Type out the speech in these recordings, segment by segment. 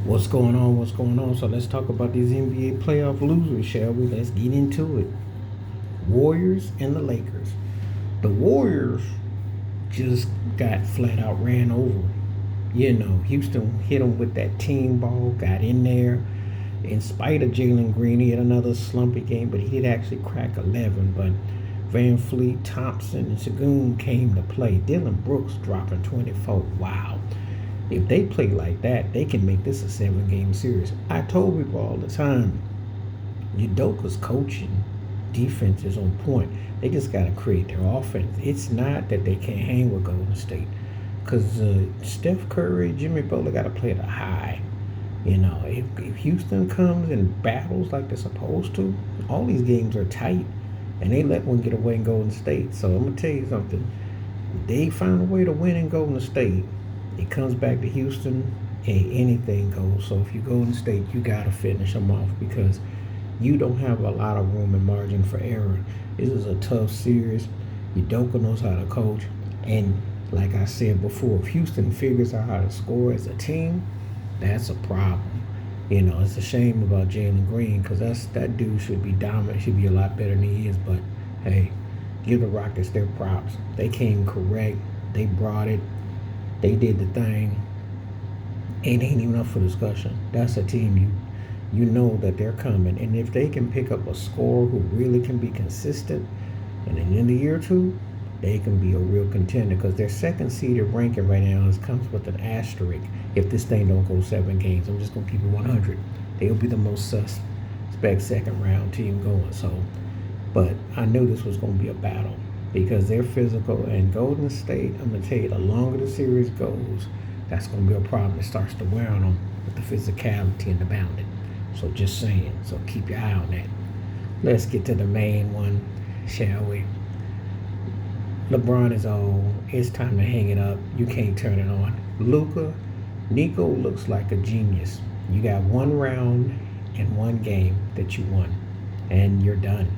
What's going on? What's going on? So let's talk about these NBA playoff losers, shall we? Let's get into it. Warriors and the Lakers. The Warriors just got flat out ran over. Houston hit them with that team ball, got in there. In spite of Jalen Green, he had another slumpy game, but he did actually crack 11. But Van Fleet, Thompson, and Sagoon came to play. Dylan Brooks dropping 24. Wow. If they play like that, they can make this a 7 game series. I told people all the time, Udoka's coaching defense is on point. They just got to create their offense. It's not that they can't hang with Golden State. Because Steph Curry, Jimmy Butler got to play at a high. If Houston comes and battles like they're supposed to, all these games are tight. And they let one get away in Golden State. So I'm going to tell you something. If they find a way to win in Golden State, it comes back to Houston, and anything goes. So if you Golden State, you got to finish them off because you don't have a lot of room and margin for error. This is a tough series. Udoka knows how to coach. And like I said before, if Houston figures out how to score as a team, that's a problem. It's a shame about Jalen Green because that dude should be dominant, should be a lot better than he is. But hey, give the Rockets their props. They came correct. They brought it. They did the thing. It ain't even up for discussion. That's a team you know that they're coming. And if they can pick up a scorer who really can be consistent, and in the year or two, they can be a real contender because their second seeded ranking right now comes with an asterisk. If this thing don't go 7 games, I'm just gonna keep it 100. They'll be the most suspect second round team going. So, but I knew this was gonna be a battle because they're physical. And Golden State, I'm gonna tell you, the longer the series goes, that's gonna be a problem. It starts to wear on them with the physicality and the bounding. So just saying. So keep your eye on that. Let's get to the main one, shall we? LeBron is old. It's time to hang it up. You can't turn it on. Nico looks like a genius. You got 1 round and 1 game that you won, and you're done.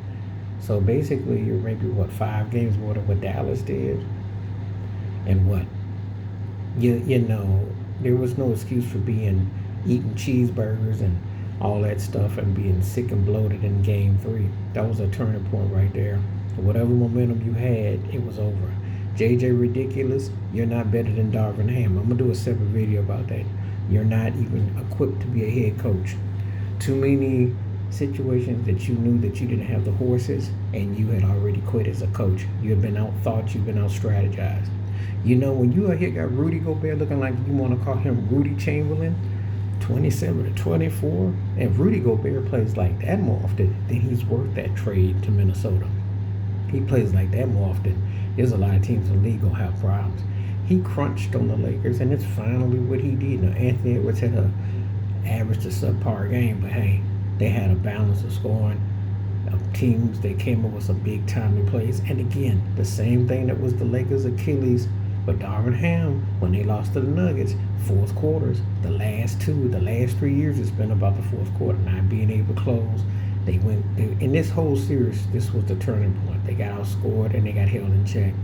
So basically, you're maybe 5 games more than what Dallas did, and what there was no excuse for eating cheeseburgers and all that stuff and being sick and bloated in game 3. That was a turning point right there. Whatever momentum you had, it was over. JJ ridiculous. You're not better than Darvin Ham. I'm gonna do a separate video about that. You're not even equipped to be a head coach. Too many situations that you knew that you didn't have the horses and you had already quit as a coach. You had been out thought, you've been out strategized. When you out here got Rudy Gobert looking like you want to call him Rudy Chamberlain, 27-24, and Rudy Gobert plays like that more often, then he's worth that trade to Minnesota. He plays like that more often. There's a lot of teams in the league gonna have problems. He crunched on the Lakers, and it's finally what he did. Now, Anthony Edwards had a average to subpar game, but hey, they had a balance of scoring. Teams that came up with some big timely plays, and again, the same thing that was the Lakers' Achilles. But Darvin Ham, when they lost to the Nuggets, fourth quarters, the last 3 years, it's been about the fourth quarter, not being able to close. In this whole series, this was the turning point. They got outscored and they got held in check.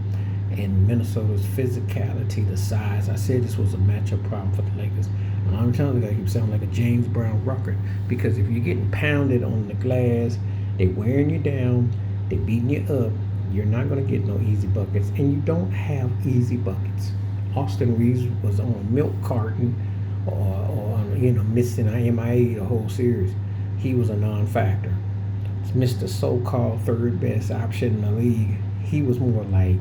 And Minnesota's physicality, the size, I said this was a matchup problem for the Lakers. And I'm telling you, I keep sounding like a James Brown record because if you're getting pounded on the glass, they wearing you down, they beating you up, you're not going to get no easy buckets, and you don't have easy buckets. Austin Reeves was on a milk carton or missing an MIA the whole series. He was a non-factor. Mr. So-called third best option in the league. He was more like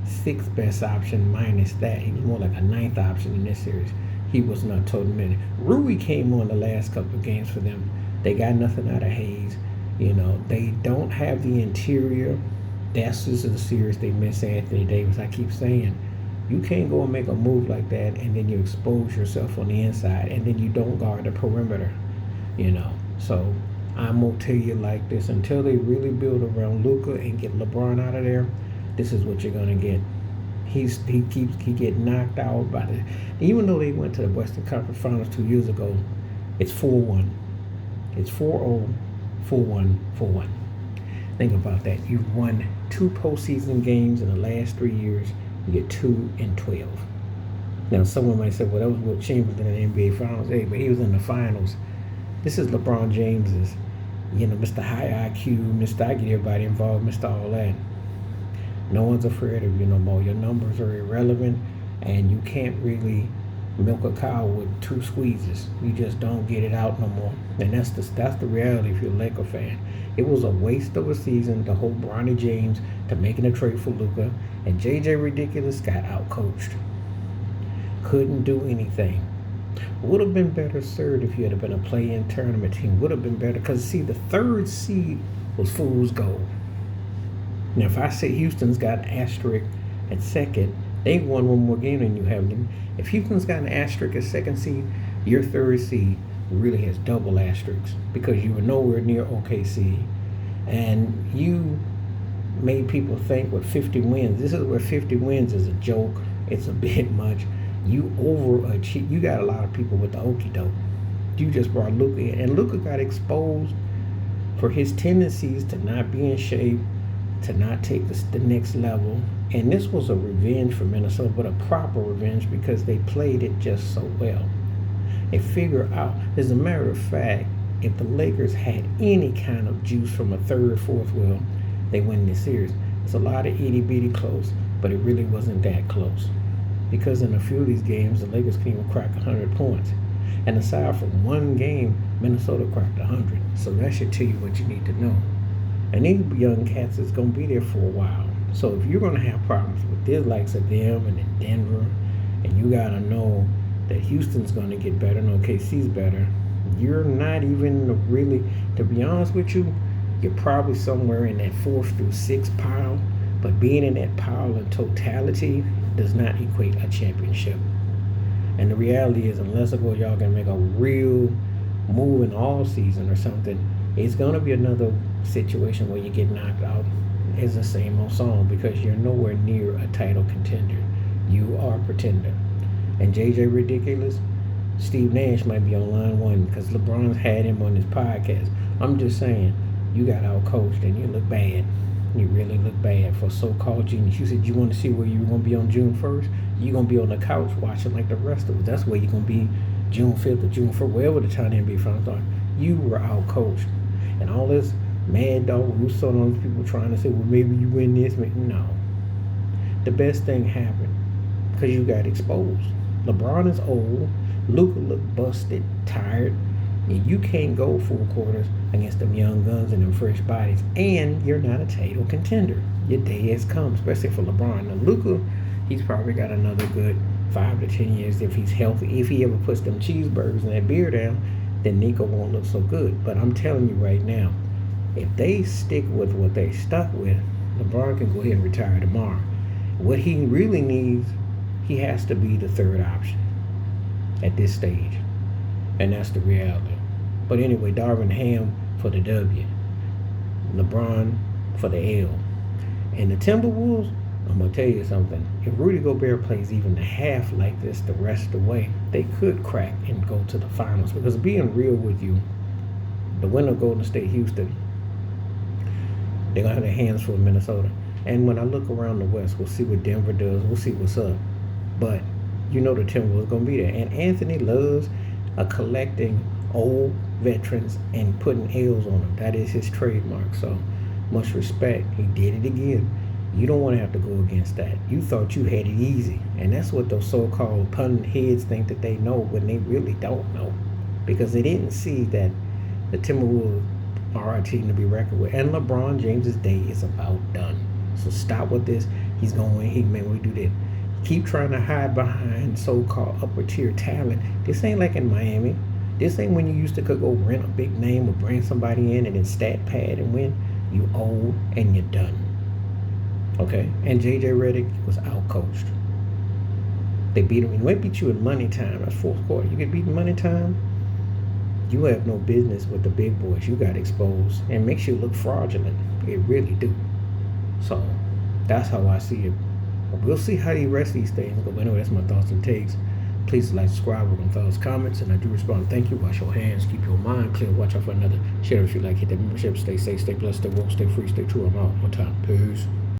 6th best option minus that. He was more like a 9th option in this series. He was not total minute. Rui came on the last couple of games for them. They got nothing out of Hayes. They don't have the interior. That's just the series they miss Anthony Davis. I keep saying, you can't go and make a move like that and then you expose yourself on the inside and then you don't guard the perimeter. So I'm gonna tell you like this: until they really build around Luka and get LeBron out of there, this is what you're gonna get. He get knocked out by the. Even though they went to the Western Conference Finals 2 years ago, it's 4-1. It's 4-0, 4-1, 4-1. Think about that. You've won 2 postseason games in the last 3 years. You get 2-12. Now, someone might say, well, that was Wilt Chamberlain in the NBA Finals. Hey, but he was in the finals. This is LeBron James's, Mr. High IQ, Mr. I get everybody involved, Mr. All that. No one's afraid of you no more. Your numbers are irrelevant, and you can't really milk a cow with 2 squeezes. You just don't get it out no more. And that's the reality if you're a Laker fan. It was a waste of a season to hold Bronny James to making a trade for Luka, and JJ Ridiculous got outcoached. Couldn't do anything. Would have been better served if you had been a play-in tournament team. Would have been better because, see, the 3rd seed was fool's gold. Now, if I say Houston's got an asterisk at 2nd, they've won 1 more game than you have. If Houston's got an asterisk at 2nd seed, your 3rd seed really has double asterisks because you were nowhere near OKC. And you made people think with 50 wins, this is where 50 wins is a joke. It's a bit much. You overachieve. You got a lot of people with the okie doke. You just brought Luka in, and Luka got exposed for his tendencies to not be in shape, to not take the next level. And this was a revenge for Minnesota, but a proper revenge because they played it just so well. They figure out, as a matter of fact, if the Lakers had any kind of juice from a 3rd, 4th well, they win this series. It's a lot of itty-bitty close, but it really wasn't that close. Because in a few of these games, the Lakers can't even crack 100 points. And aside from 1 game, Minnesota cracked 100. So that should tell you what you need to know. And these young cats is going to be there for a while. So if you're going to have problems with the likes of them and in Denver, and you got to know that Houston's going to get better and OKC's better, you're not even really, to be honest with you, you're probably somewhere in that 4th through 6th pile. But being in that pile in totality does not equate a championship. And the reality is, unless y'all can make a real move in all season or something, it's going to be another situation where you get knocked out. It's the same old song because you're nowhere near a title contender. You are a pretender. And JJ Ridiculous, Steve Nash might be on line 1 because LeBron's had him on his podcast. I'm just saying, you got outcoached and you look bad. You really look bad for so-called genius. You said you want to see where you were going to be on June 1st. You're going to be on the couch watching like the rest of us. That's where you're going to be June 5th or June 1st, wherever the time NBA Finals are. You were out-coached. And all this Mad Dog Russo and all these people trying to say, well, maybe you win this. No. The best thing happened because you got exposed. LeBron is old. Luka looked busted, tired. And you can't go full quarters against them young guns and them fresh bodies. And you're not a title contender. Your day has come, especially for LeBron. Now, Luka, he's probably got another good 5 to 10 years if he's healthy. If he ever puts them cheeseburgers and that beer down, then Nico won't look so good. But I'm telling you right now, if they stick with what they stuck with, LeBron can go ahead and retire tomorrow. What he really needs, he has to be the 3rd option at this stage. And that's the reality. But anyway, Darvin Ham for the W. LeBron for the L. And the Timberwolves, I'm going to tell you something. If Rudy Gobert plays even a half like this the rest of the way, they could crack and go to the finals. Because being real with you, the winner of Golden State Houston, they're going to have their hands full of Minnesota. And when I look around the West, we'll see what Denver does. We'll see what's up. But you know the Timberwolves going to be there. And Anthony loves collecting old veterans and putting L's on them. That is his trademark. So much respect. He did it again. You don't want to have to go against that. You thought you had it easy. And that's what those so-called pundit heads think that they know when they really don't know. Because they didn't see that the Timberwolves are a team to be reckoned with. And LeBron James's day is about done. So stop with this. He's going to win. He may we do that. Keep trying to hide behind so-called upper-tier talent. This ain't like in Miami. This ain't when you used to could go rent a big name or bring somebody in and then stat pad and win. You old and you're done. Okay? And J.J. Redick was out-coached. They beat him. And they beat you in money time. That's 4th quarter. You get beat in money time, you have no business with the big boys. You got exposed. And makes you look fraudulent. It really do. So, that's how I see it. We'll see how the rest of these things go. But anyway, that's my thoughts and takes. Please like, subscribe, work on thoughts, comments, and I do respond. Thank you. Wash your hands. Keep your mind clear. Watch out for another. Share if you like. Hit that membership. Stay safe, stay blessed, stay woke, stay free, stay true. I'm out. One time. Peace.